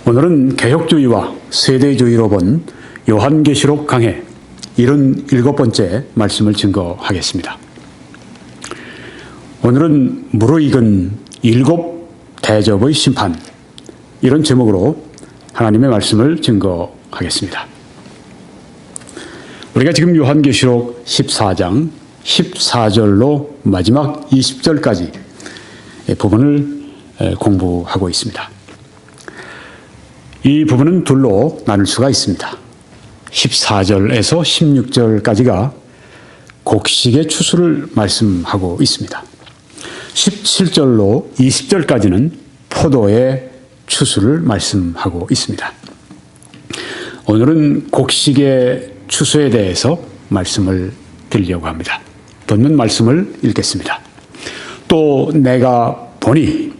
오늘은 개혁주의와 세대주의로 본 요한계시록 강해 77번째 말씀을 증거하겠습니다. 오늘은 무르익은 7 대접의 심판, 이런 제목으로 하나님의 말씀을 증거하겠습니다. 우리가 지금 요한계시록 14장 14절로 마지막 20절까지 부분을 공부하고 있습니다. 이 부분은 둘로 나눌 수가 있습니다. 14절에서 16절까지가 곡식의 추수를 말씀하고 있습니다. 17절로 20절까지는 포도의 추수를 말씀하고 있습니다. 오늘은 곡식의 추수에 대해서 말씀을 드리려고 합니다. 본문 말씀을 읽겠습니다. 또 내가 보니,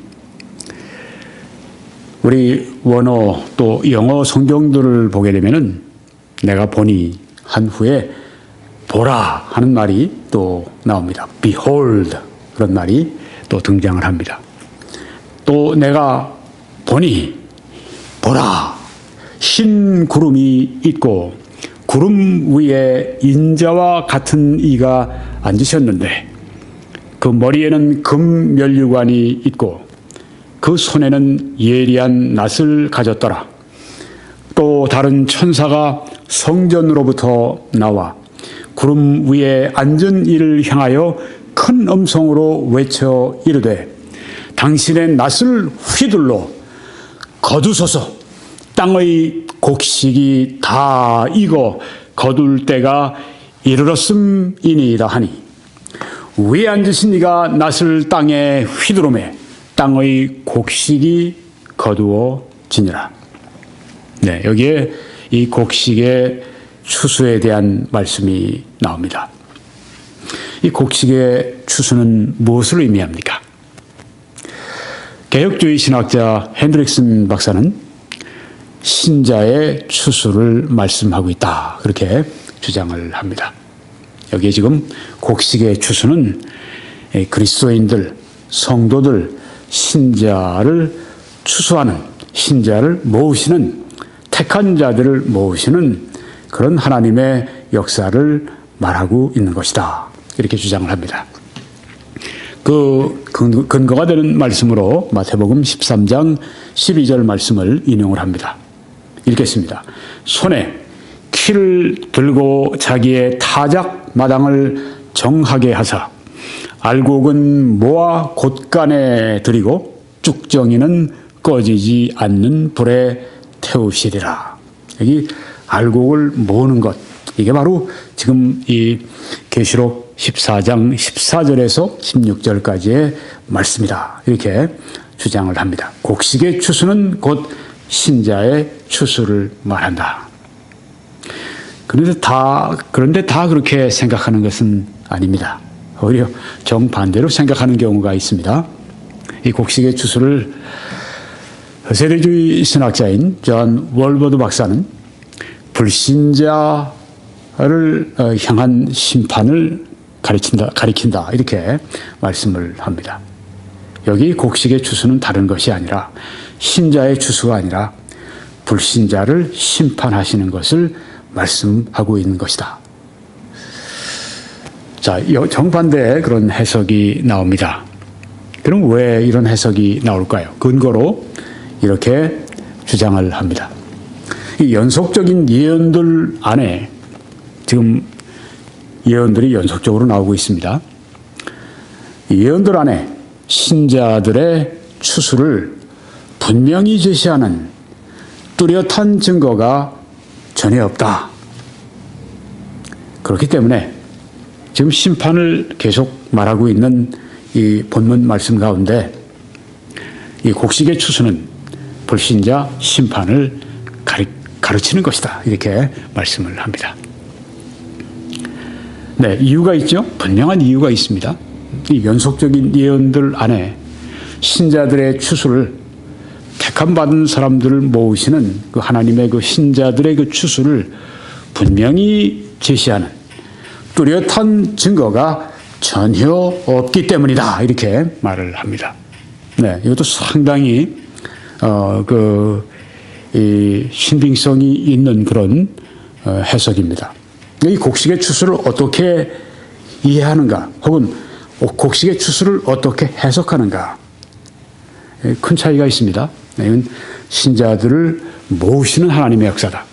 우리 원어 또 영어 성경들을 보게 되면은 내가 보니 한 후에 보라 하는 말이 또 나옵니다. Behold 그런 말이 또 등장을 합니다. 또 내가 보니 보라, 흰 구름이 있고 구름 위에 인자와 같은 이가 앉으셨는데 그 머리에는 금 면류관이 있고 그 손에는 예리한 낫을 가졌더라. 또 다른 천사가 성전으로부터 나와 구름 위에 앉은 이를 향하여 큰 음성으로 외쳐 이르되 당신의 낫을 휘둘러 거두소서. 땅의 곡식이 다 익어 거둘 때가 이르렀음이니이다 하니 위에 앉으신 이가 낫을 땅에 휘두르매 땅의 곡식이 거두어지니라. 네, 여기에 이 곡식의 추수에 대한 말씀이 나옵니다. 이 곡식의 추수는 무엇을 의미합니까? 개혁주의 신학자 핸드릭슨 박사는 신자의 추수를 말씀하고 있다, 그렇게 주장을 합니다. 여기에 지금 곡식의 추수는 그리스도인들, 성도들, 신자를 추수하는, 신자를 모으시는, 택한 자들을 모으시는 그런 하나님의 역사를 말하고 있는 것이다, 이렇게 주장을 합니다. 그 근거가 되는 말씀으로 마태복음 13장 12절 말씀을 인용을 합니다. 읽겠습니다. 손에 키를 들고 자기의 타작 마당을 정하게 하사 알곡은 모아 곳간에 들이고 쭉정이는 꺼지지 않는 불에 태우시리라. 여기 알곡을 모으는 것, 이게 바로 지금 이 계시록 14장 14절에서 16절까지의 말씀이다, 이렇게 주장을 합니다. 곡식의 추수는 곧 신자의 추수를 말한다. 그런데 다 그렇게 생각하는 것은 아닙니다. 오히려 정반대로 생각하는 경우가 있습니다. 이 곡식의 추수를 세대주의 신학자인 존 월버드 박사는 불신자를 향한 심판을 가리킨다, 이렇게 말씀을 합니다. 여기 곡식의 추수는 다른 것이 아니라, 신자의 추수가 아니라 불신자를 심판하시는 것을 말씀하고 있는 것이다. 자, 정반대의 그런 해석이 나옵니다. 그럼 왜 이런 해석이 나올까요? 근거로 이렇게 주장을 합니다. 이 연속적인 예언들 안에 지금 예언들이 연속적으로 나오고 있습니다. 예언들 안에 신자들의 추수를 분명히 제시하는 뚜렷한 증거가 전혀 없다. 그렇기 때문에 지금 심판을 계속 말하고 있는 이 본문 말씀 가운데 이 곡식의 추수는 불신자 심판을 가르치는 것이다, 이렇게 말씀을 합니다. 네, 이유가 있죠. 분명한 이유가 있습니다. 이 연속적인 예언들 안에 신자들의 추수를, 택함받은 사람들을 모으시는 그 하나님의 그 신자들의 그 추수를 분명히 제시하는 뚜렷한 증거가 전혀 없기 때문이다, 이렇게 말을 합니다. 네, 이것도 상당히 이 신빙성이 있는 그런 해석입니다. 이 곡식의 추수를 어떻게 이해하는가, 혹은 곡식의 추수를 어떻게 해석하는가, 큰 차이가 있습니다. 이건 신자들을 모으시는 하나님의 역사다.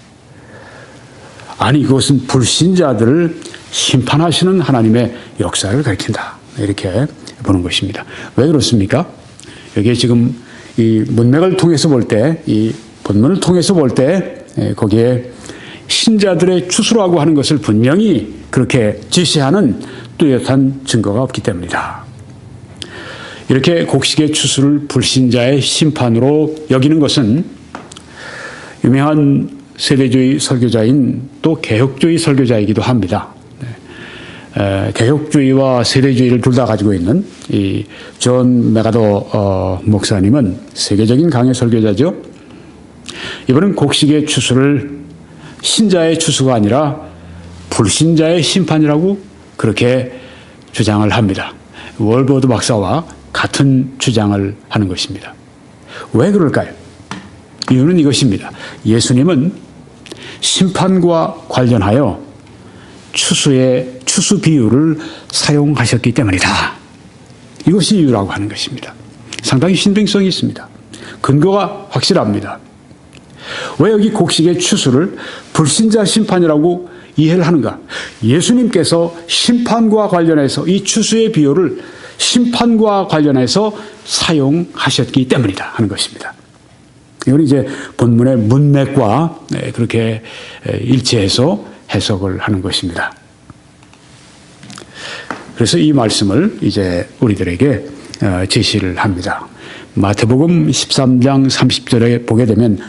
아니, 그것은 불신자들을 심판하시는 하나님의 역사를 가리킨다. 이렇게 보는 것입니다. 왜 그렇습니까? 여기에 지금 이 문맥을 통해서 볼 때, 이 본문을 통해서 볼 때, 거기에 신자들의 추수라고 하는 것을 분명히 그렇게 제시하는 뚜렷한 증거가 없기 때문이다. 이렇게 곡식의 추수를 불신자의 심판으로 여기는 것은 유명한 세대주의 설교자인 또 개혁주의 설교자이기도 합니다. 개혁주의와 세대주의를 둘 다 가지고 있는 이 존 메가더 목사님은 세계적인 강해 설교자죠. 이번은 곡식의 추수를 신자의 추수가 아니라 불신자의 심판이라고 그렇게 주장을 합니다. 월버드 박사와 같은 주장을 하는 것입니다. 왜 그럴까요? 이유는 이것입니다. 예수님은 심판과 관련하여 추수 비유를 사용하셨기 때문이다. 이것이 이유라고 하는 것입니다. 상당히 신빙성이 있습니다. 근거가 확실합니다. 왜 여기 곡식의 추수를 불신자 심판이라고 이해를 하는가? 예수님께서 심판과 관련해서 이 추수의 비유를 심판과 관련해서 사용하셨기 때문이다 하는 것입니다. 이건 이제 본문의 문맥과 그렇게 일치해서 해석을 하는 것입니다. 그래서 이 말씀을 이제 우리들에게 제시를 합니다. 마태복음 13장 30절에 보게 되면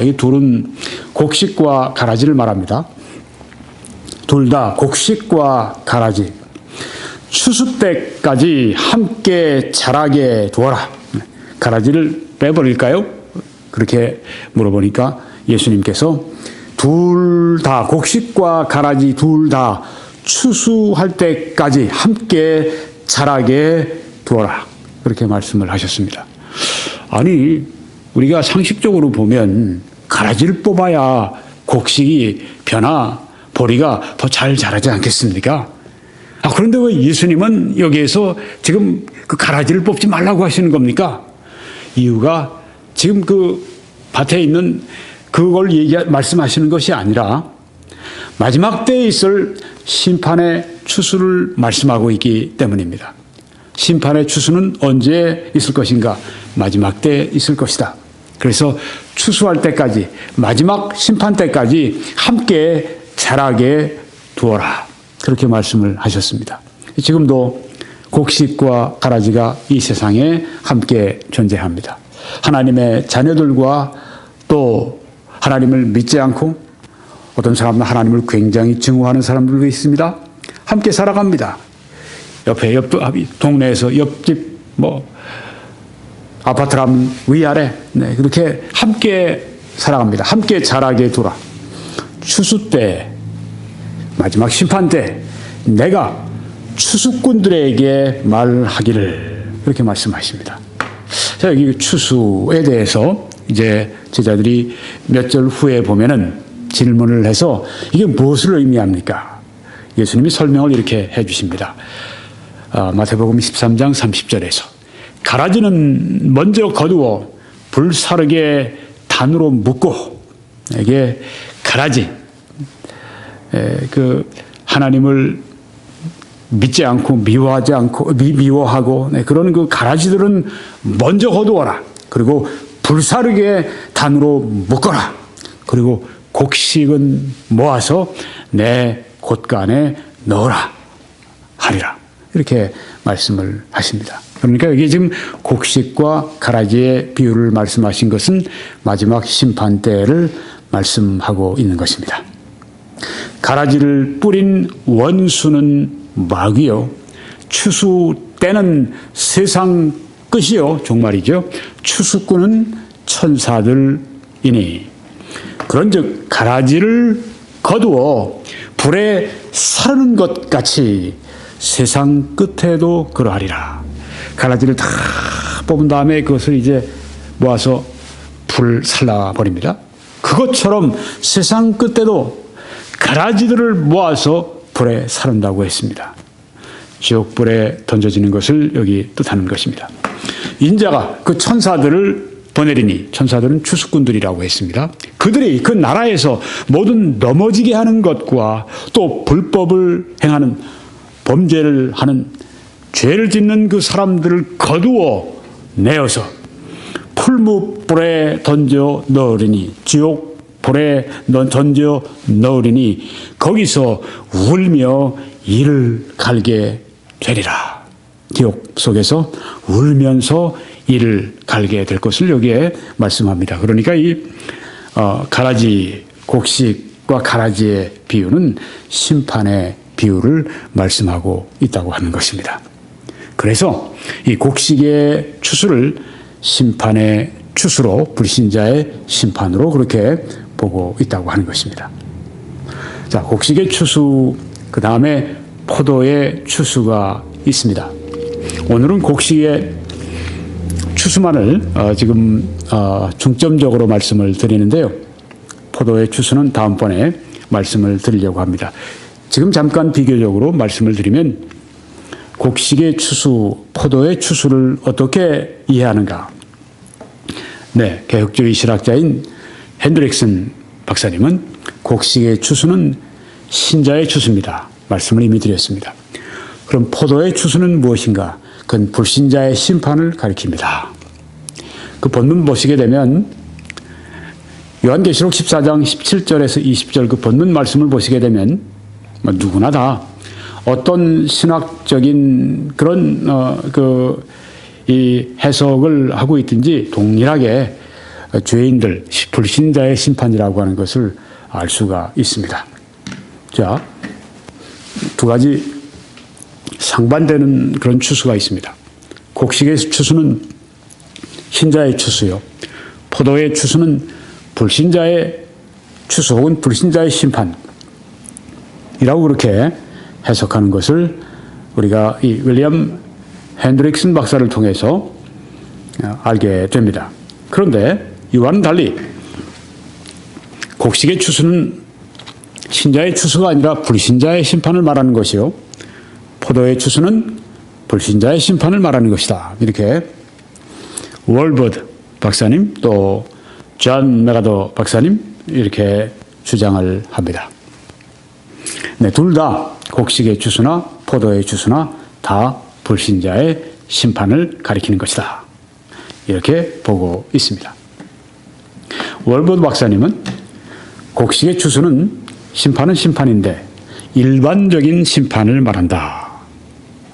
이 둘은 곡식과 가라지를 말합니다. 둘 다 곡식과 가라지, 추수 때까지 함께 자라게 두어라. 가라지를 빼버릴까요? 그렇게 물어보니까 예수님께서 둘 다, 곡식과 가라지 둘 다 추수할 때까지 함께 자라게 두어라. 그렇게 말씀을 하셨습니다. 아니, 우리가 상식적으로 보면 가라지를 뽑아야 곡식이 벼나 보리가 더 잘 자라지 않겠습니까? 그런데 왜 예수님은 여기에서 지금 그 가라지를 뽑지 말라고 하시는 겁니까? 이유가 지금 그 밭에 있는 그걸 말씀하시는 것이 아니라 마지막 때에 있을 심판의 추수를 말씀하고 있기 때문입니다. 심판의 추수는 언제 있을 것인가? 마지막 때에 있을 것이다. 그래서 추수할 때까지, 마지막 심판 때까지 함께 자라게 두어라. 그렇게 말씀을 하셨습니다. 지금도 곡식과 가라지가 이 세상에 함께 존재합니다. 하나님의 자녀들과 또 하나님을 믿지 않고 어떤 사람은 하나님을 굉장히 증오하는 사람들도 있습니다. 함께 살아갑니다. 옆에 동네에서 옆집 아파트라면 위아래 그렇게 함께 살아갑니다. 함께 자라게 두라. 추수 때, 마지막 심판 때 내가 추수꾼들에게 말하기를, 그렇게 말씀하십니다. 자, 여기 추수에 대해서 이제 제자들이 몇 절 후에 보면은 질문을 해서 이게 무엇을 의미합니까? 예수님이 설명을 이렇게 해 주십니다. 마태복음 13장 30절에서 가라지는 먼저 거두어 불사르게 단으로 묶고, 이게 가라지, 그 하나님을 믿지 않고 미워하지 않고 미워하고 그런 그 가라지들은 먼저 거두어라. 그리고 불사르게 단으로 묶어라. 그리고 곡식은 모아서 내 곳간에 넣어라 하리라. 이렇게 말씀을 하십니다. 그러니까 여기 지금 곡식과 가라지의 비유를 말씀하신 것은 마지막 심판 때를 말씀하고 있는 것입니다. 가라지를 뿌린 원수는 마귀요, 추수 때는 세상 끝이요, 종말이죠. 추수꾼은 천사들이니 그런즉 가라지를 거두어 불에 사르는 것 같이 세상 끝에도 그러하리라. 가라지를 다 뽑은 다음에 그것을 이제 모아서 불을 살라버립니다. 그것처럼 세상 끝에도 가라지들을 모아서 불에 사른다고 했습니다. 지옥불에 던져지는 것을 여기 뜻하는 것입니다. 인자가 그 천사들을 보내리니, 천사들은 추수꾼들이라고 했습니다. 그들이 그 나라에서 모든 넘어지게 하는 것과 또 불법을 행하는, 범죄를 하는, 죄를 짓는 그 사람들을 거두어 내어서 풀무불에 던져 넣으리니, 지옥불에 던져 넣으리니 거기서 울며 이를 갈게 되리라. 지옥 속에서 울면서 이를 갈게 될 것을 여기에 말씀합니다. 그러니까 이 가라지, 곡식과 가라지의 비유는 심판의 비유를 말씀하고 있다고 하는 것입니다. 그래서 이 곡식의 추수를 심판의 추수로, 불신자의 심판으로 그렇게 보고 있다고 하는 것입니다. 자, 곡식의 추수, 그 다음에 포도의 추수가 있습니다. 오늘은 곡식의 추수만을 지금 중점적으로 말씀을 드리는데요. 포도의 추수는 다음번에 말씀을 드리려고 합니다. 지금 잠깐 비교적으로 말씀을 드리면 곡식의 추수, 포도의 추수를 어떻게 이해하는가? 네, 개혁주의 신학자인 핸드릭슨 박사님은 곡식의 추수는 신자의 추수입니다. 말씀을 이미 드렸습니다. 그럼 포도의 추수는 무엇인가? 그건 불신자의 심판을 가리킵니다. 그 본문 보시게 되면 요한계시록 14장 17절에서 20절 그 본문 말씀을 보시게 되면 누구나 다 어떤 신학적인 그런 이 해석을 하고 있든지 동일하게 죄인들, 불신자의 심판이라고 하는 것을 알 수가 있습니다. 자, 두 가지 상반되는 그런 추수가 있습니다. 곡식의 추수는 신자의 추수요, 포도의 추수는 불신자의 추수 혹은 불신자의 심판이라고 그렇게 해석하는 것을 우리가 이 윌리엄 핸드릭슨 박사를 통해서 알게 됩니다. 그런데 이와는 달리 곡식의 추수는 신자의 추수가 아니라 불신자의 심판을 말하는 것이요, 포도의 추수는 불신자의 심판을 말하는 것이다. 이렇게 월버드 박사님 또 존 메가더 박사님 이렇게 주장을 합니다. 네, 둘 다 곡식의 추수나 포도의 추수나 다 불신자의 심판을 가리키는 것이다. 이렇게 보고 있습니다. 월버드 박사님은 곡식의 추수는 심판은 심판인데 일반적인 심판을 말한다.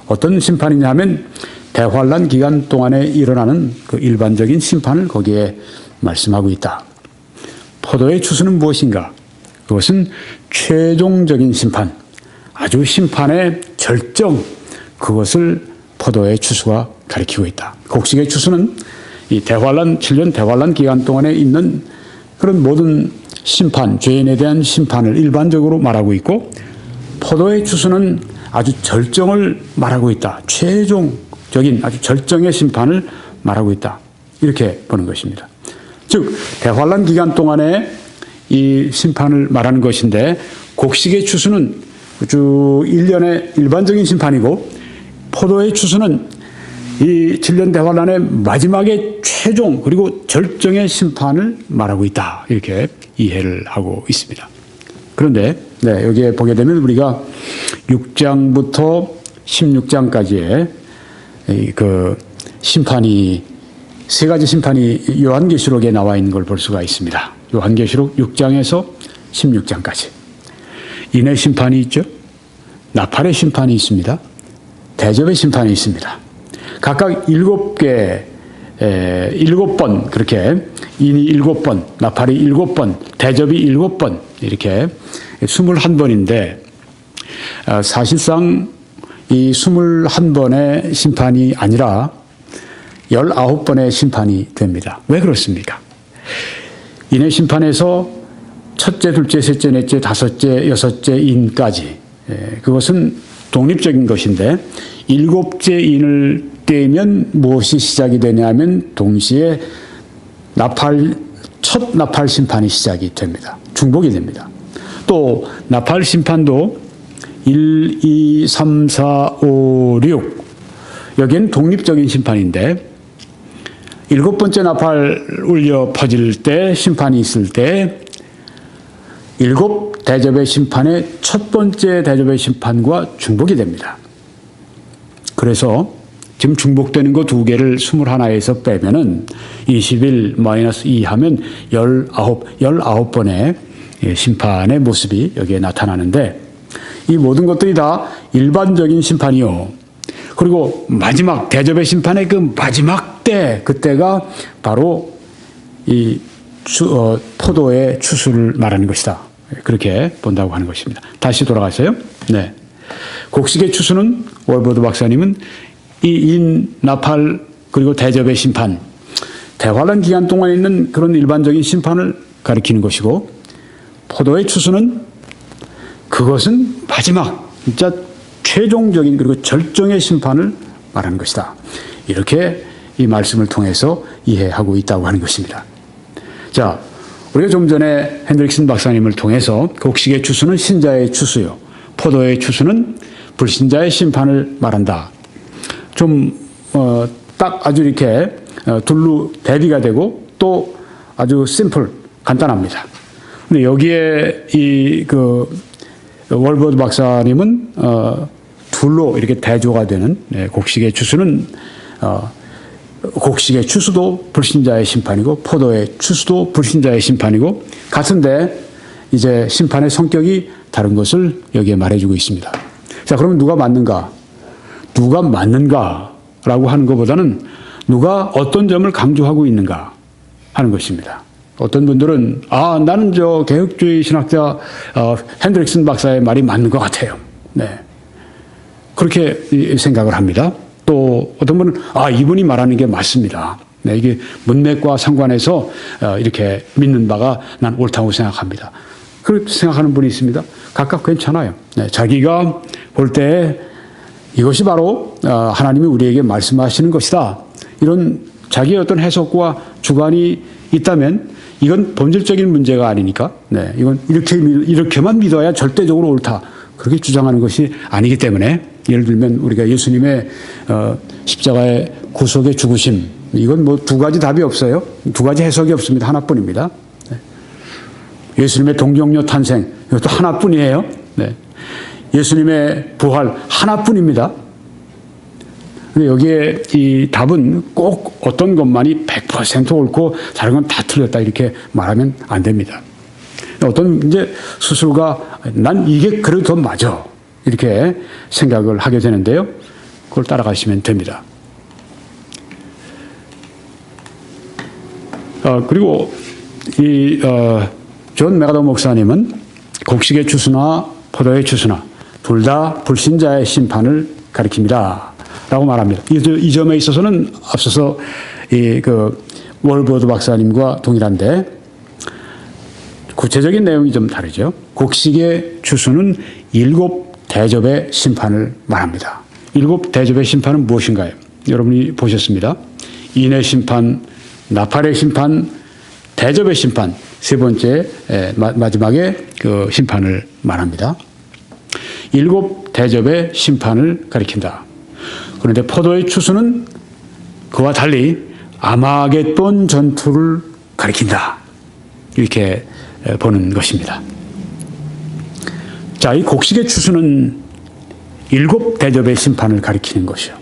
어떤 심판이냐 하면 대환란 기간 동안에 일어나는 그 일반적인 심판을 거기에 말씀하고 있다. 포도의 추수는 무엇인가? 그것은 최종적인 심판, 아주 심판의 절정, 그것을 포도의 추수가 가리키고 있다. 곡식의 추수는 이 대환란, 7년 대환란 기간 동안에 있는 그런 모든 심판, 죄인에 대한 심판을 일반적으로 말하고 있고, 포도의 추수는 아주 절정을 말하고 있다. 최종적인 아주 절정의 심판을 말하고 있다. 이렇게 보는 것입니다. 즉 대환란 기간 동안에 이 심판을 말하는 것인데, 곡식의 추수는 쭉 1년의 일반적인 심판이고, 포도의 추수는 이 7년 대환란의 마지막에 최종 그리고 절정의 심판을 말하고 있다. 이렇게 이해를 하고 있습니다. 그런데 네, 여기에 보게 되면 우리가 6장부터 16장까지의 그 심판이, 세 가지 심판이 요한계시록에 나와 있는 걸 볼 수가 있습니다. 요한계시록 6장에서 16장까지. 인의 심판이 있죠. 나팔의 심판이 있습니다. 대접의 심판이 있습니다. 각각 7번, 그렇게 인이 7번, 나팔이 7번, 대접이 7번, 이렇게 21번인데, 사실상 이 21번의 심판이 아니라 19번의 심판이 됩니다. 왜 그렇습니까? 인의 심판에서 첫째, 둘째, 셋째, 넷째, 다섯째, 여섯째 인까지, 그것은 독립적인 것인데, 7째 인을 떼면 무엇이 시작이 되냐면 동시에 나팔 첫 나팔 심판이 시작이 됩니다. 중복이 됩니다. 또 나팔 심판도 1, 2, 3, 4, 5, 6 여기는 독립적인 심판인데 일곱 번째 나팔 울려 퍼질 때 심판이 있을 때 일곱 대접의 심판의 첫 번째 대접의 심판과 중복이 됩니다. 그래서 지금 중복되는 거 두 개를 21에서 빼면은 21 마이너스 2 하면 19번의 심판의 모습이 여기에 나타나는데 이 모든 것들이 다 일반적인 심판이요. 그리고 마지막 대접의 심판의 그 마지막 때 그때가 바로 이 포도의 추수를 말하는 것이다. 그렇게 본다고 하는 것입니다. 다시 돌아가세요. 네. 곡식의 추수는 월버드 박사님은 이 인, 나팔 그리고 대접의 심판 대환란 기간 동안에 있는 그런 일반적인 심판을 가리키는 것이고 포도의 추수는 그것은 마지막 진짜 최종적인 그리고 절정의 심판을 말하는 것이다. 이렇게 이 말씀을 통해서 이해하고 있다고 하는 것입니다. 자, 우리가 좀 전에 핸드릭슨 박사님을 통해서 곡식의 추수는 신자의 추수요. 포도의 추수는 불신자의 심판을 말한다. 딱 아주 이렇게 둘로 대비가 되고 또 아주 심플, 간단합니다. 근데 여기에 월버드 박사님은 둘로 이렇게 대조가 되는 곡식의 추수는 곡식의 추수도 불신자의 심판이고 포도의 추수도 불신자의 심판이고 같은데 이제 심판의 성격이 다른 것을 여기에 말해주고 있습니다. 자, 그러면 누가 맞는가? 누가 맞는가라고 하는 것보다는 누가 어떤 점을 강조하고 있는가 하는 것입니다. 어떤 분들은 나는 저 개혁주의 신학자 핸드릭슨 박사의 말이 맞는 것 같아요. 네, 그렇게 생각을 합니다. 또 어떤 분은 이분이 말하는 게 맞습니다. 네, 이게 문맥과 상관해서 이렇게 믿는 바가 난 옳다고 생각합니다. 그렇게 생각하는 분이 있습니다. 각각 괜찮아요. 네, 자기가 볼 때 이것이 바로 하나님이 우리에게 말씀하시는 것이다. 이런 자기의 어떤 해석과 주관이 있다면 이건 본질적인 문제가 아니니까. 네, 이건 이렇게만 믿어야 절대적으로 옳다. 그렇게 주장하는 것이 아니기 때문에 예를 들면 우리가 예수님의 십자가의 구속의 죽으심 이건 뭐 두 가지 답이 없어요. 두 가지 해석이 없습니다. 하나뿐입니다. 네. 예수님의 동정녀 탄생 이것도 하나뿐이에요. 네. 예수님의 부활 하나뿐입니다. 근데 여기에 이 답은 꼭 어떤 것만이 100% 옳고 다른 건 다 틀렸다 이렇게 말하면 안 됩니다. 어떤 이제 스스로가 난 이게 그래도 더 맞아 이렇게 생각을 하게 되는데요. 그걸 따라가시면 됩니다. 그리고 존 메가더 목사님은 곡식의 추수나 포도의 추수나 둘 다 불신자의 심판을 가리킵니다. 라고 말합니다. 이 점에 있어서는 앞서서 월버드 박사님과 동일한데 구체적인 내용이 좀 다르죠. 곡식의 추수는 7 대접의 심판을 말합니다. 7 대접의 심판은 무엇인가요? 여러분이 보셨습니다. 인의 심판, 나팔의 심판, 대접의 심판, 세 번째 마지막에 그 심판을 말합니다. 7 대접의 심판을 가리킨다. 그런데 포도의 추수는 그와 달리 아마겟돈 전투를 가리킨다. 이렇게 보는 것입니다. 자, 이 곡식의 추수는 7 대접의 심판을 가리키는 것이요.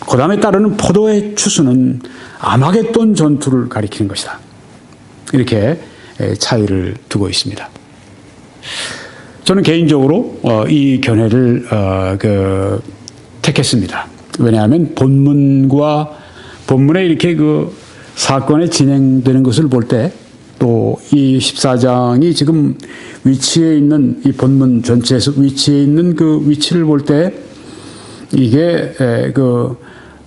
그 다음에 따르는 포도의 추수는 아마겟돈 전투를 가리키는 것이다. 이렇게 차이를 두고 있습니다. 저는 개인적으로 이 견해를 택했습니다. 왜냐하면 본문에 이렇게 그 사건이 진행되는 것을 볼 때 또 이 14장이 지금 위치에 있는 이 본문 전체에서 위치에 있는 그 위치를 볼 때 이게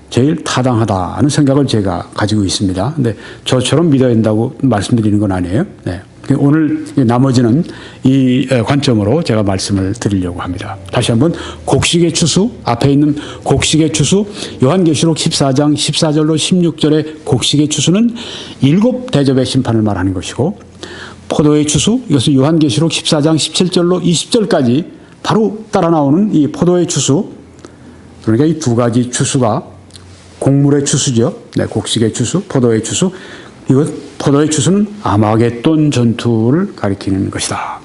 제일 타당하다는 생각을 제가 가지고 있습니다. 근데 저처럼 믿어야 된다고 말씀드리는 건 아니에요. 네. 오늘 나머지는 이 관점으로 제가 말씀을 드리려고 합니다. 다시 한번 곡식의 추수, 앞에 있는 곡식의 추수, 요한계시록 14장 14절로 16절의 곡식의 추수는 7대접의 심판을 말하는 것이고, 포도의 추수, 이것은 요한계시록 14장 17절로 20절까지 바로 따라 나오는 이 포도의 추수, 그러니까 이 두 가지 추수가 곡물의 추수죠. 네, 곡식의 추수, 포도의 추수. 이것 포도의 추수는 아마겟돈 전투를 가리키는 것이다.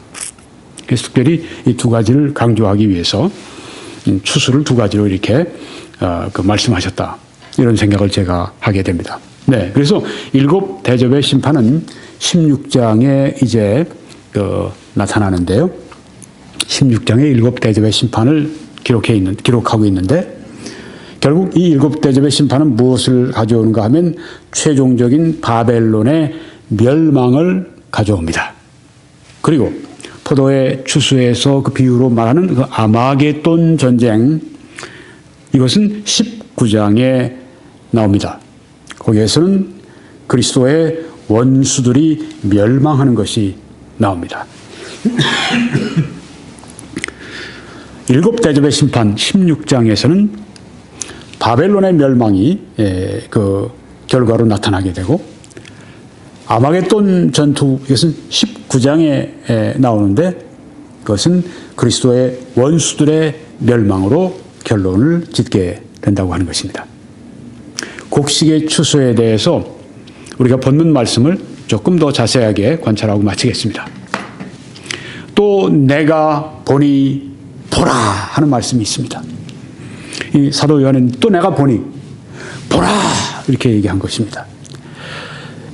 그래서 특별히 이 두 가지를 강조하기 위해서 추수를 두 가지로 이렇게 말씀하셨다. 이런 생각을 제가 하게 됩니다. 네, 그래서 7대접의 심판은 16장에 이제 나타나는데요. 16장에 7대접의 심판을 기록하고 있는데, 결국 이 7대접의 심판은 무엇을 가져오는가 하면 최종적인 바벨론의 멸망을 가져옵니다. 그리고 포도의 추수에서 그 비유로 말하는 그 아마겟돈 전쟁, 이것은 19장에 나옵니다. 거기에서는 그리스도의 원수들이 멸망하는 것이 나옵니다. 7대접의 심판 16장에서는 바벨론의 멸망이 그 결과로 나타나게 되고, 아마겟돈 전투, 이것은 19장에 나오는데 그것은 그리스도의 원수들의 멸망으로 결론을 짓게 된다고 하는 것입니다. 곡식의 추수에 대해서 우리가 본문 말씀을 조금 더 자세하게 관찰하고 마치겠습니다. 또 내가 보니 보라 하는 말씀이 있습니다. 이 사도 요한은 또 내가 보니 보라 이렇게 얘기한 것입니다.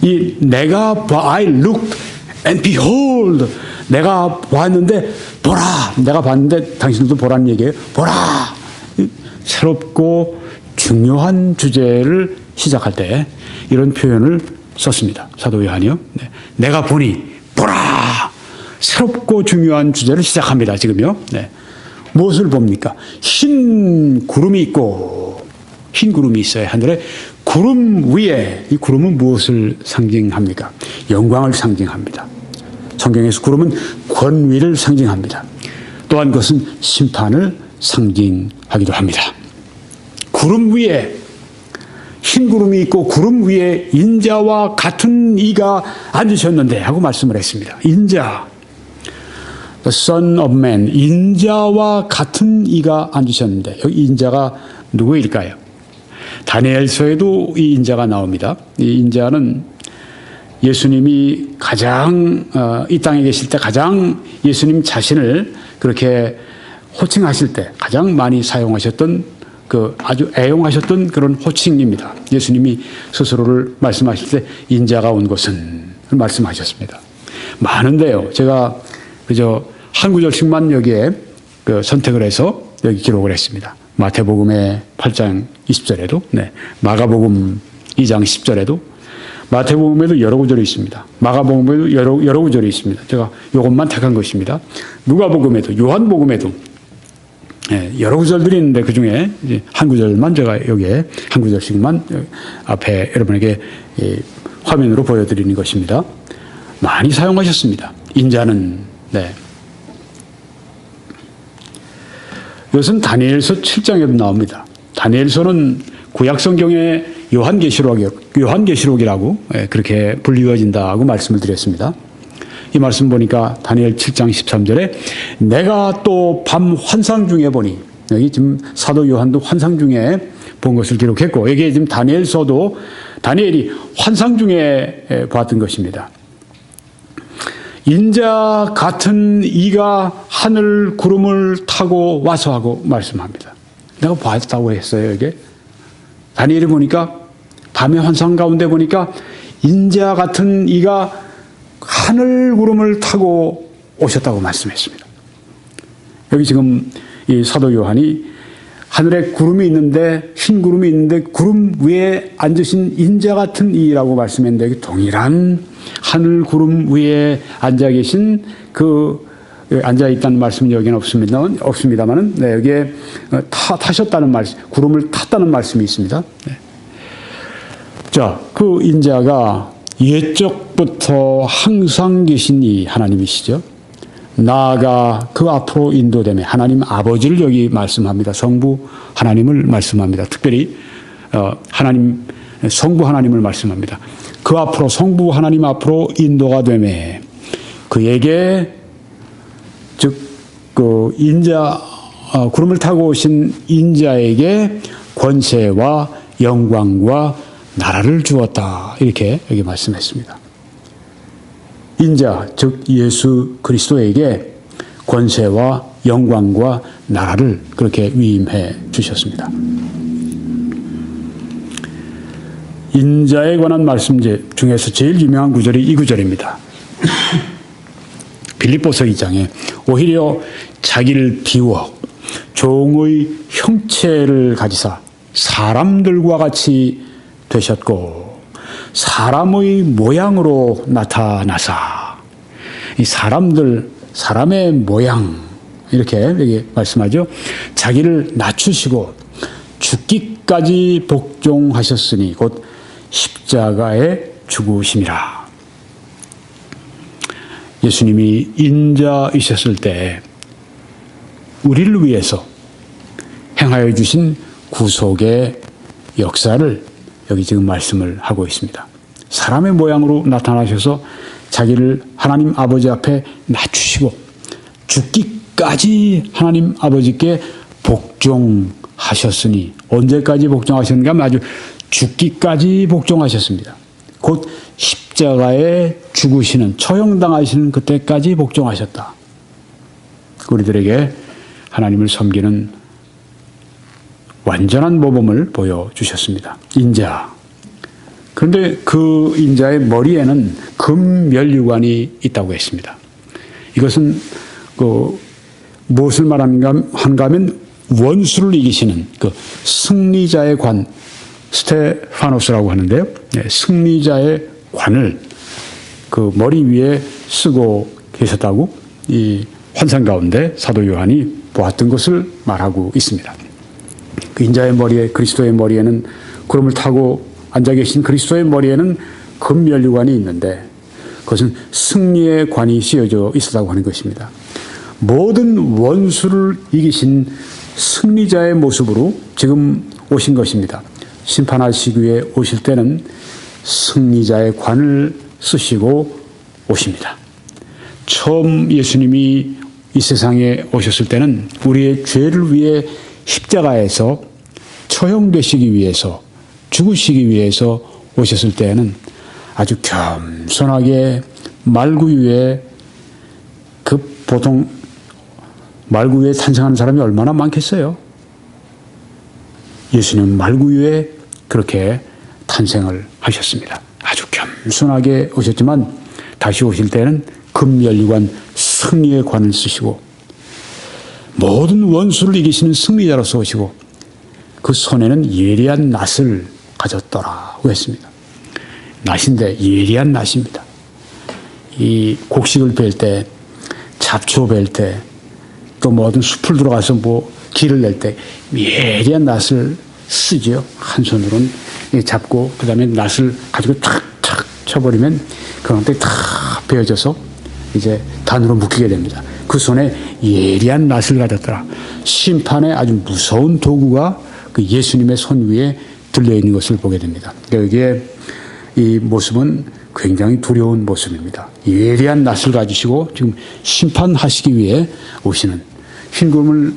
이 내가 I looked and behold, 내가 보았는데 보라, 내가 봤는데 당신들도 보라는 얘기예요. 보라. 새롭고 중요한 주제를 시작할 때 이런 표현을 썼습니다. 사도 요한이요. 네. 내가 보니 보라. 새롭고 중요한 주제를 시작합니다. 지금요. 네. 무엇을 봅니까? 흰 구름이 있고, 흰 구름이 있어요. 하늘에 구름 위에, 이 구름은 무엇을 상징합니까? 영광을 상징합니다. 성경에서 구름은 권위를 상징합니다. 또한 그것은 심판을 상징하기도 합니다. 구름 위에, 흰 구름이 있고 구름 위에 인자와 같은 이가 앉으셨는데 하고 말씀을 했습니다. 인자, The Son of Man, 인자와 같은 이가 앉으셨는데, 여기 인자가 누구일까요? 다니엘서에도 이 인자가 나옵니다. 이 인자는 예수님이 가장 이 땅에 계실 때 가장 예수님 자신을 그렇게 호칭하실 때 가장 많이 사용하셨던 아주 애용하셨던 그런 호칭입니다. 예수님이 스스로를 말씀하실 때 인자가 온 것은 말씀하셨습니다. 많은데요. 제가 그저 한 구절씩만 여기에 선택을 해서 여기 기록을 했습니다. 마태복음의 8장 20절에도, 네, 마가복음 2장 10절에도, 마태복음에도 여러 구절이 있습니다. 마가복음에도 여러 구절이 있습니다. 제가 이것만 택한 것입니다. 누가복음에도, 요한복음에도, 네, 여러 구절들이 있는데 그 중에 한 구절만 제가 여기에 한 구절씩만 앞에 여러분에게 화면으로 보여드리는 것입니다. 많이 사용하셨습니다. 인자는, 네. 이것은 다니엘서 7장에도 나옵니다. 다니엘서는 구약성경의 요한계시록이라고 그렇게 불리워진다고 말씀을 드렸습니다. 이 말씀 보니까 다니엘 7장 13절에 내가 또 밤 환상 중에 보니, 여기 지금 사도 요한도 환상 중에 본 것을 기록했고, 여기에 지금 다니엘서도 다니엘이 환상 중에 봤던 것입니다. 인자 같은 이가 하늘 구름을 타고 와서 하고 말씀합니다. 내가 봤다고 했어요, 이게. 다니엘이 보니까, 밤의 환상 가운데 보니까 인자 같은 이가 하늘 구름을 타고 오셨다고 말씀했습니다. 여기 지금 이 사도 요한이 하늘에 구름이 있는데, 흰 구름이 있는데 구름 위에 앉으신 인자 같은 이라고 말씀했는데, 여기 동일한 하늘 구름 위에 앉아 계신 앉아 있다는 말씀은 여기는 없습니다만은, 네, 여기에 타셨다는 말씀, 구름을 탔다는 말씀이 있습니다. 네. 자, 그 인자가 옛적부터 항상 계신 이 하나님이시죠. 나아가 그 앞으로 인도되며 하나님 아버지를 여기 말씀합니다. 성부 하나님을 말씀합니다. 특별히 하나님 성부 하나님을 말씀합니다. 그 앞으로 성부 하나님 앞으로 인도가 되매 그에게 즉 그 인자 구름을 타고 오신 인자에게 권세와 영광과 나라를 주었다. 이렇게 여기 말씀했습니다. 인자 즉 예수 그리스도에게 권세와 영광과 나라를 그렇게 위임해 주셨습니다. 인자에 관한 말씀 중에서 제일 유명한 구절이 이 구절입니다. 빌립보서 2장에 오히려 자기를 비워 종의 형체를 가지사 사람들과 같이 되셨고 사람의 모양으로 나타나사 이 사람의 모양 이렇게 여기 말씀하죠. 자기를 낮추시고 죽기까지 복종하셨으니 곧 십자가에 죽으심이라. 예수님이 인자이셨을 때 우리를 위해서 행하여 주신 구속의 역사를 여기 지금 말씀을 하고 있습니다. 사람의 모양으로 나타나셔서 자기를 하나님 아버지 앞에 낮추시고 죽기까지 하나님 아버지께 복종하셨으니 언제까지 복종하셨는가 하면 아주 죽기까지 복종하셨습니다. 곧 십자가에 죽으시는 처형당하시는 그때까지 복종하셨다. 우리들에게 하나님을 섬기는 완전한 모범을 보여주셨습니다. 인자. 그런데 그 인자의 머리에는 금면류관이 있다고 했습니다. 이것은 무엇을 말하는가 하면 원수를 이기시는 그 승리자의 관, 스테파노스라고 하는데요. 네, 승리자의 관을 그 머리 위에 쓰고 계셨다고 이 환상 가운데 사도 요한이 보았던 것을 말하고 있습니다. 그 인자의 머리에 그리스도의 머리에는 구름을 타고 앉아 계신 그리스도의 머리에는 금면류관이 있는데 그것은 승리의 관이 씌어져 있었다고 하는 것입니다. 모든 원수를 이기신 승리자의 모습으로 지금 오신 것입니다. 심판하시기 위해 오실 때는 승리자의 관을 쓰시고 오십니다. 처음 예수님이 이 세상에 오셨을 때는 우리의 죄를 위해 십자가에서 처형되시기 위해서 죽으시기 위해서 오셨을 때에는 아주 겸손하게 말구유에 보통 말구유에 탄생하는 사람이 얼마나 많겠어요. 예수님은 말구유에 그렇게 탄생을 하셨습니다. 아주 겸손하게 오셨지만 다시 오실 때는 금면류관 승리의 관을 쓰시고 모든 원수를 이기시는 승리자로서 오시고 그 손에는 예리한 낫을 가졌더라고 했습니다. 낫인데 예리한 낫입니다. 이 곡식을 벨 때, 잡초 벨 때, 또 모든 숲을 들어가서 길을 낼 때 예리한 낫을 쓰죠. 한 손으로는 잡고 그 다음에 낫을 가지고 탁탁 쳐버리면 그런데 다 베어져서 이제 단으로 묶이게 됩니다. 그 손에 예리한 낫을 가졌더라. 심판의 아주 무서운 도구가 그 예수님의 손 위에 들려있는 것을 보게 됩니다. 여기에 이 모습은 굉장히 두려운 모습입니다. 예리한 낫을 가지시고 지금 심판하시기 위해 오시는 흰구름을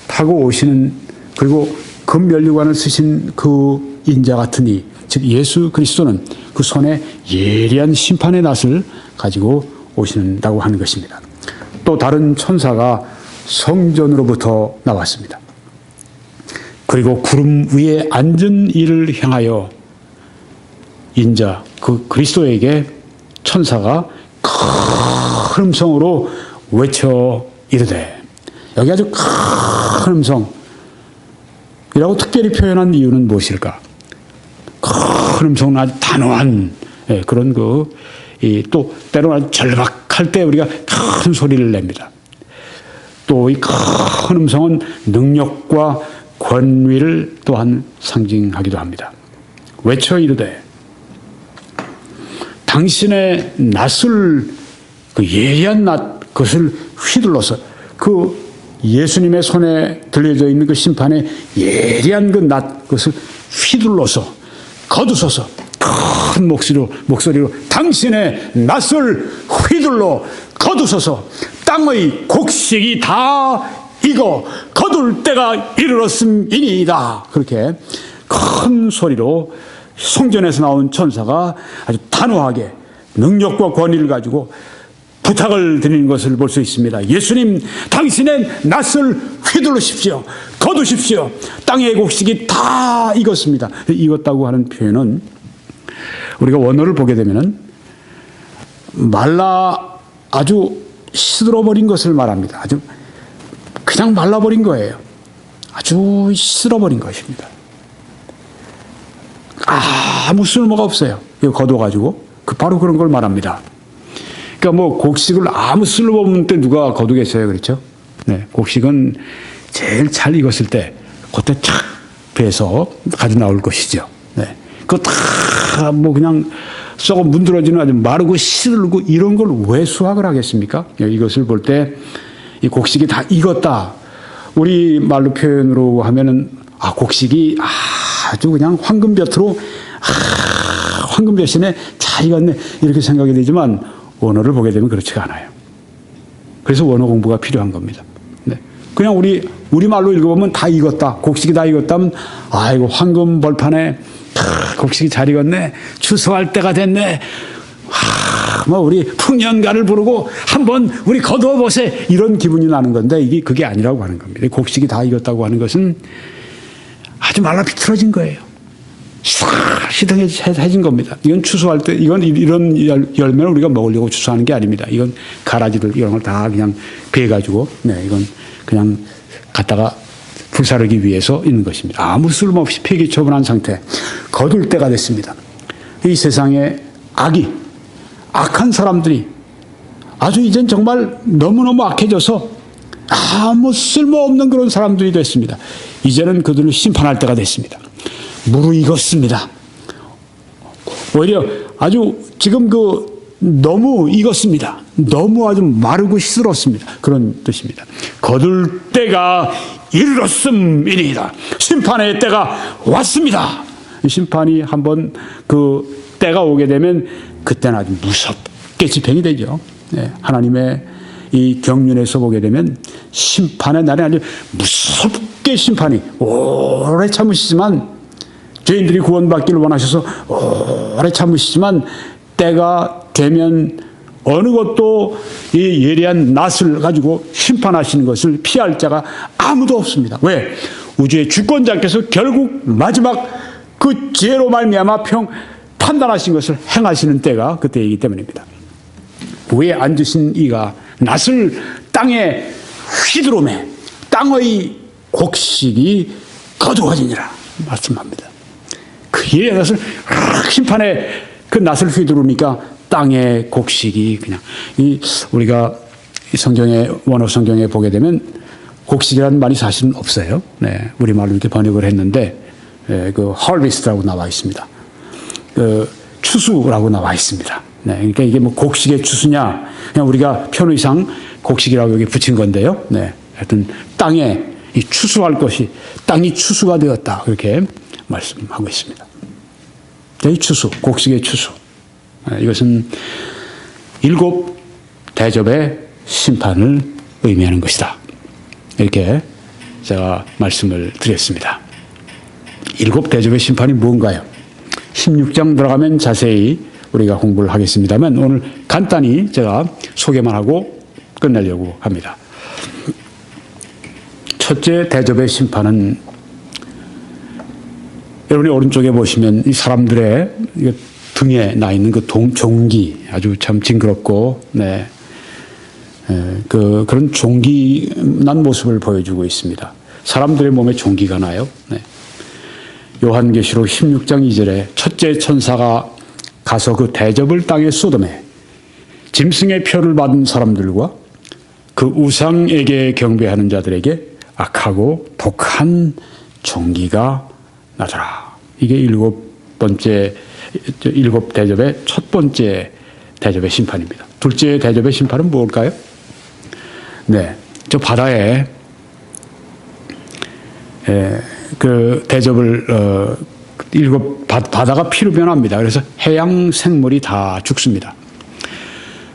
타고 오시는 그리고 금면류관을 쓰신 그 인자 같은 이 즉 예수 그리스도는 그 손에 예리한 심판의 낫을 가지고 오신다고 하는 것입니다. 또 다른 천사가 성전으로부터 나왔습니다. 그리고 구름 위에 앉은 이를 향하여 인자 그 그리스도에게 천사가 큰 음성으로 외쳐 이르되 여기 아주 큰 음성이라고 특별히 표현한 이유는 무엇일까? 큰 음성은 아주 단호한 그런 또 때로는 절박할 때 우리가 큰 소리를 냅니다. 또 이 큰 음성은 능력과 권위를 또한 상징하기도 합니다. 외쳐 이르되 당신의 낫을 그 예리한 낫 그것을 휘둘러서 그 예수님의 손에 들려져 있는 그 심판의 예리한 그 낫 그것을 휘둘러서 거두소서 큰 목소리로 당신의 낫을 휘둘러 거두소서 땅의 곡식이 다 익어 거둘 때가 이르렀음이니이다. 그렇게 큰 소리로 성전에서 나온 천사가 아주 단호하게 능력과 권위를 가지고 부탁을 드리는 것을 볼 수 있습니다. 예수님, 당신의 낫을 휘두르십시오. 거두십시오. 땅의 곡식이 다 익었습니다. 익었다고 하는 표현은 우리가 원어를 보게 되면은 말라 아주 시들어버린 것을 말합니다. 아주 그냥 말라버린 거예요. 아주 시들어버린 것입니다. 아무 쓸모가 없어요. 이거 거둬가지고 바로 그런 걸 말합니다. 그러니까 뭐 곡식을 아무 쓸모없는 때 누가 거두겠어요, 그렇죠? 네, 곡식은 제일 잘 익었을 때 그때 착 베서 가져 나올 것이죠. 네, 그거 다 뭐 그냥 썩어 문드러지는 아주 마르고 시들고 이런 걸 왜 수확을 하겠습니까? 이것을 볼 때 이 곡식이 다 익었다. 우리 말로 표현으로 하면은 곡식이 아주 그냥 황금볕으로 황금볕이네 잘 익었네 이렇게 생각이 되지만 원어를 보게 되면 그렇지가 않아요. 그래서 원어 공부가 필요한 겁니다. 네. 그냥 우리 말로 읽어보면 다 익었다. 곡식이 다 익었다면 아이고 황금 벌판에 곡식이 잘 익었네. 추수할 때가 됐네. 뭐 우리 풍년가를 부르고 한번 우리 거두어 보세 이런 기분이 나는 건데 이게 그게 아니라고 하는 겁니다. 곡식이 다 익었다고 하는 것은 아주 말라 비틀어진 거예요. 시들해진 겁니다. 이건 추수할 때 이런 열매를 우리가 먹으려고 추수하는 게 아닙니다. 이건 가라지들 이런 걸 다 그냥 베가지고 이건 그냥 갖다가 불사르기 위해서 있는 것입니다. 아무 쓸모없이 폐기처분한 상태. 거둘 때가 됐습니다. 이 세상에 악한 사람들이 아주 이젠 정말 너무너무 악해져서 아무 쓸모없는 그런 사람들이 됐습니다. 이제는 그들을 심판할 때가 됐습니다. 무르익었습니다. 오히려 아주 지금 너무 익었습니다. 너무 아주 마르고 시들었습니다. 그런 뜻입니다. 거둘 때가 이르렀음이니이다. 심판의 때가 왔습니다. 심판이 한번 그 때가 오게 되면 그때는 아주 무섭게 집행이 되죠. 네, 하나님의 이 경륜에서 보게 되면 심판의 날에 아주 무섭게 심판이 오래 참으시지만 죄인들이 구원받기를 원하셔서 오래 참으시지만 때가 되면 어느 것도 이 예리한 낫을 가지고 심판하시는 것을 피할 자가 아무도 없습니다. 왜? 우주의 주권자께서 결국 마지막 그 지혜로 말미암아 판단하신 것을 행하시는 때가 그때이기 때문입니다. 위에 앉으신 이가 낫을 땅에 휘두르매 땅의 곡식이 거두어지니라 말씀합니다. 그의 낫을 심판에 그 낫을 휘두르니까 땅의 곡식이 그냥 우리가 성경에 원어 성경에 보게 되면 곡식이라는 말이 사실은 없어요. 네, 우리 말로 이렇게 번역을 했는데 그 harvest라고 나와 있습니다. 그 추수라고 나와 있습니다. 네, 그러니까 이게 뭐 곡식의 추수냐, 그냥 우리가 편의상 곡식이라고 여기 붙인 건데요. 네, 하여튼 땅에 이 추수할 것이 땅이 추수가 되었다 그렇게 말씀하고 있습니다. 이 추수, 곡식의 추수. 이것은 7 대접의 심판을 의미하는 것이다. 이렇게 제가 말씀을 드렸습니다. 7 대접의 심판이 뭔가요? 16장 들어가면 자세히 우리가 공부를 하겠습니다만 오늘 간단히 제가 소개만 하고 끝내려고 합니다. 첫째 대접의 심판은 여러분이 오른쪽에 보시면 이 사람들의 등에 나 있는 그 종기 아주 참 징그럽고 그런 종기난 모습을 보여주고 있습니다. 사람들의 몸에 종기가 나요. 요한계시록 16장 2절에 첫째 천사가 가서 그 대접을 땅에 쏟음에 짐승의 표를 받은 사람들과 그 우상에게 경배하는 자들에게 악하고 독한 종기가 나더라. 이게 7번째 일곱 대접의 첫 번째 대접의 심판입니다. 둘째 대접의 심판은 뭘까요? 네, 저 바다에 그 대접을 바다가 피로 변합니다. 그래서 해양 생물이 다 죽습니다.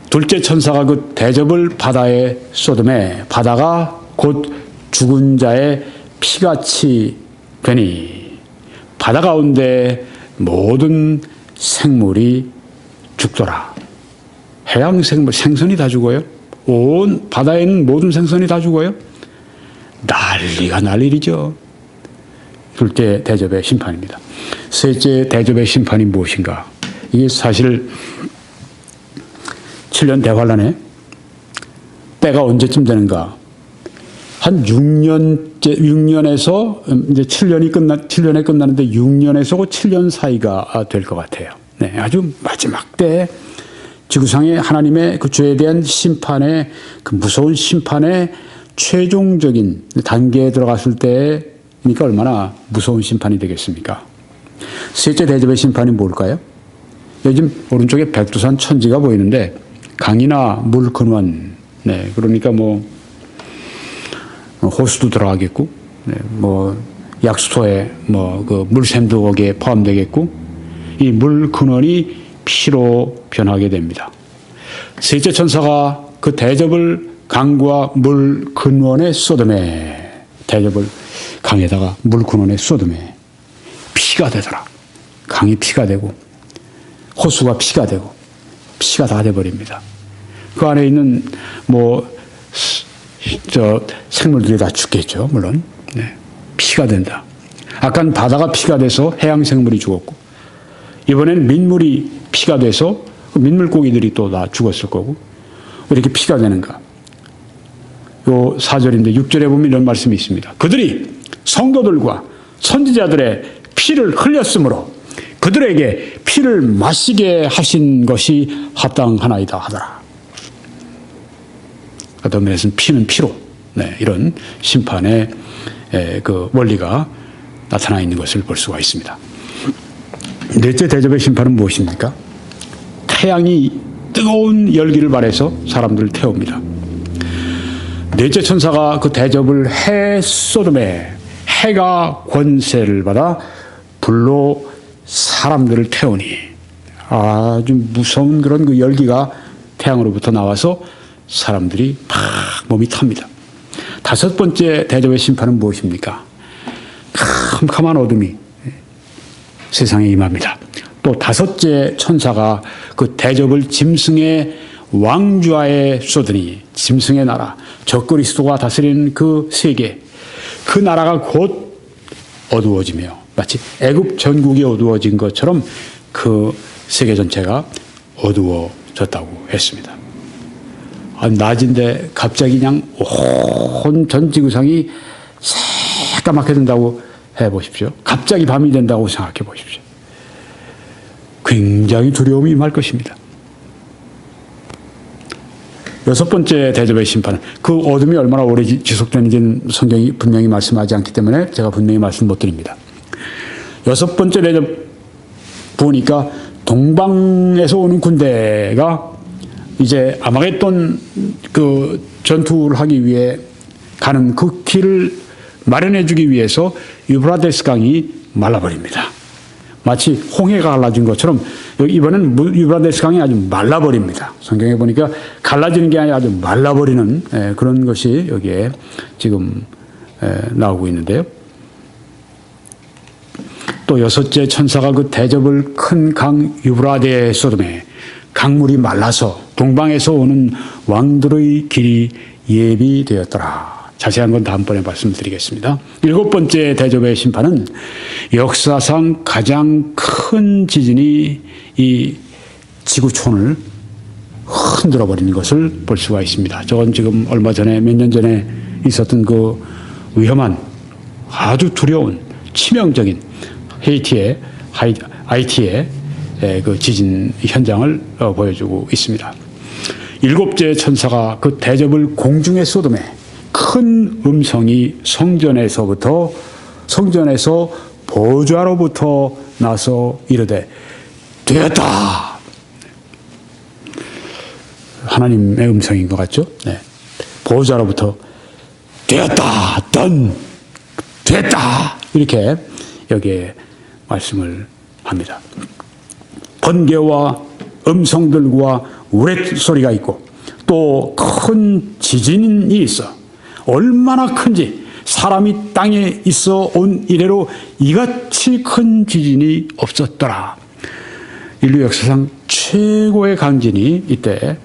둘째 천사가 그 대접을 바다에 쏟음에 바다가 곧 죽은 자의 피같이 되니 바다 가운데 모든 생물이 죽더라. 해양 생물, 생선이 다 죽어요. 온 바다에 있는 모든 생선이 다 죽어요. 난리가 날 일이죠. 둘째 대접의 심판입니다. 셋째 대접의 심판이 무엇인가? 이게 사실 7년 대환란에 때가 언제쯤 되는가? 한 6년에서 이제 7년에 끝나는데 6년에서 7년 사이가 될 것 같아요. 네, 아주 마지막 때 지구상의 하나님의 그 죄에 대한 심판의 그 무서운 심판의 최종적인 단계에 들어갔을 때니까 얼마나 무서운 심판이 되겠습니까? 셋째 대접의 심판이 뭘까요? 요즘 오른쪽에 백두산 천지가 보이는데 강이나 물 근원, 네, 그러니까 뭐 호수도 들어가겠고, 네, 뭐 약수터에 뭐 그 물샘도 거기에 포함되겠고, 이 물 근원이 피로 변하게 됩니다. 셋째 천사가 그 대접을 강과 물 근원에 쏟음에, 대접을 강에다가 물 근원에 쏟음에 피가 되더라. 강이 피가 되고 호수가 피가 되고 피가 다 돼버립니다. 그 안에 있는 생물들이 다 죽겠죠, 물론. 네. 피가 된다. 아까는 바다가 피가 돼서 해양 생물이 죽었고, 이번엔 민물이 피가 돼서 민물고기들이 또 다 죽었을 거고, 왜 이렇게 피가 되는가? 요 4절인데 6절에 보면 이런 말씀이 있습니다. 그들이 성도들과 선지자들의 피를 흘렸으므로 그들에게 피를 마시게 하신 것이 합당하나이다 하더라. 어떤 면에서는 피는 피로, 네, 이런 심판의 그 원리가 나타나 있는 것을 볼 수가 있습니다. 넷째 대접의 심판은 무엇입니까? 태양이 뜨거운 열기를 발해서 사람들을 태웁니다. 넷째 천사가 그 대접을 해 쏟음에 해가 권세를 받아 불로 사람들을 태우니 아주 무서운 그런 그 열기가 태양으로부터 나와서 사람들이 막 몸이 탑니다. 다섯 번째 대접의 심판은 무엇입니까? 캄캄한 어둠이 세상에 임합니다. 또 다섯째 천사가 그 대접을 짐승의 왕좌에 쏟으니 짐승의 나라, 적그리스도가 다스리는 그 세계, 그 나라가 곧 어두워지며 마치 애굽 전국이 어두워진 것처럼 그 세계 전체가 어두워졌다고 했습니다. 낮인데 갑자기 그냥 온 전 지구상이 새까맣게 된다고 해보십시오. 갑자기 밤이 된다고 생각해 보십시오. 굉장히 두려움이 임할 것입니다. 여섯 번째 대접의 심판은 그 어둠이 얼마나 오래 지속되는지는 성경이 분명히 말씀하지 않기 때문에 제가 분명히 말씀 못 드립니다. 여섯 번째 대접 보니까 동방에서 오는 군대가 이제 아마겟돈 그 전투를 하기 위해 가는 그 길을 마련해 주기 위해서 유브라데스 강이 말라버립니다. 마치 홍해가 갈라진 것처럼 이번엔 유브라데스 강이 아주 말라버립니다. 성경에 보니까 갈라지는 게 아니라 아주 말라버리는 그런 것이 여기에 지금 나오고 있는데요. 또 여섯째 천사가 그 대접을 큰 강 유브라데에 쏟음에 강물이 말라서 동방에서 오는 왕들의 길이 예비되었더라. 자세한 건 다음번에 말씀드리겠습니다. 일곱 번째 대접의 심판은 역사상 가장 큰 지진이 이 지구촌을 흔들어 버리는 것을 볼 수가 있습니다. 저건 지금 얼마 전에 몇 년 전에 있었던 그 위험한 아주 두려운 치명적인 하이티의 그 지진 현장을 보여주고 있습니다. 일곱째 천사가 그 대접을 공중에 쏟음에 큰 음성이 성전에서 보좌로부터 나서 이르되 되었다. 하나님의 음성인 것 같죠? 네. 보호자로부터 되었다, 됐다, 이렇게 여기에 말씀을 합니다. 번개와 음성들과 우레소리가 있고 또 큰 지진이 있어. 얼마나 큰지 사람이 땅에 있어 온 이래로 이같이 큰 지진이 없었더라. 인류 역사상 최고의 강진이 이때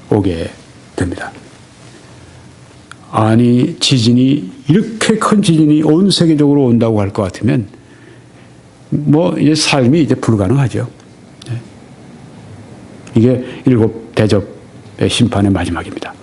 오게 됩니다. 아니, 지진이, 이렇게 큰 지진이 온 세계적으로 온다고 할 것 같으면 뭐 이제 삶이 이제 불가능하죠. 이게 일곱 대접의 심판의 마지막입니다.